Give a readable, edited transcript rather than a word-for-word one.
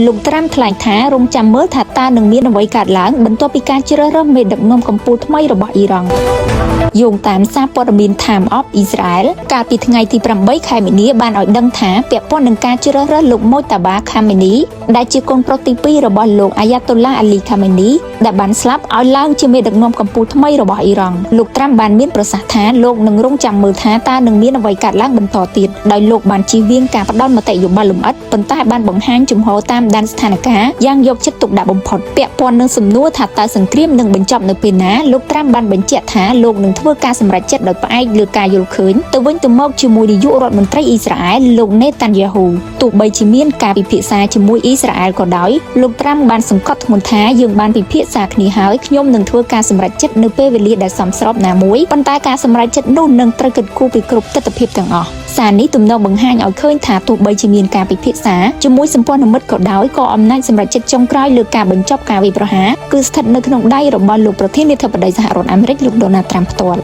លោកត្រាំថ្លែងថារងចាំមើលថាតើនឹងមានអ្វីកើតឡើងបន្ទាប់ពីការជ្រើសរើសមេដឹកនាំកម្ពុជាថ្មីរបស់អ៊ីរ៉ង់យោងតាមសារព័ត៌មាន Time of Israel កាលពីថ្ងៃទី 8 ខែមីនាបានឲ្យដឹងថាពាក់ព័ន្ធនឹងការជ្រើសរើសលោកម៉ូតាបាខាមេនីដែលជាកូនប្រុសទី 2 របស់លោកអាយ៉ាតូឡាអាលីខាមេនីដែលបានស្លាប់ឲ្យឡើងជាមេដឹកនាំកម្ពុជាថ្មីរបស់អ៊ីរ៉ង់លោកត្រាំបានមានប្រសាសន៍ថាលោកនឹងរងចាំមើលថាតើនឹងមានអ្វីកើតឡើងបន្តទៀតដោយលោកបានជៀសវាងការផ្ដល់មតិយោបល់លម្អិតប៉ុន្តែបានបង្ហាញជំហរតាមដានស្ថានភាពយ៉ាងយកចិត្តទុកដាក់បំផុតពាក់ព័ន្ធនឹងសំណួរថាតើសង្គ្រាមនឹងបញ្ចប់នៅពេលណាលោកត្រាំបានបញ្ជាក់ថាលោកនឹងធ្វើការសម្រេចចិត្តដោយផ្អែកលើការយល់ឃើញទៅវិញទៅមកជាមួយនាយករដ្ឋមន្ត្រីអ៊ីស្រាអែលលោកណេតាន់យ៉ាហ៊ូទោះបីជាមានការពិភាក្សាជាមួយអ៊ីស្រាអែលក៏ដោយលោកត្រាំបានសង្កត់ធ្ងន់ថាយើងបានពិភាក្សាគ្នាហើយខ្ញុំនឹងធ្វើការសម្រេចចិត្តនៅពេលវេលាដែលសមស្របណាមួយប៉ុន្តែការសម្រេចចិត្តនោះនឹងត្រូវគិតគូរពីគ្រប់ទិដ្ឋភាពទាំងអស់សារនេះទំនងបង្ហាញឲ្យឃើញថាទោះបីជាមានការពិភាក្សាជាមួយសម្ព័ន្ធមិត្តក៏ដោយក៏អំណាចសម្រេចចិត្តចុងក្រោយលើការបញ្ចប់ការវាយប្រហារគឺស្ថិតនៅក្នុងដៃរបស់លោកប្រធានាធិបតីសហរដ្ឋអាមេរិកលោកដូណាល់ត្រាំផ្ទាល់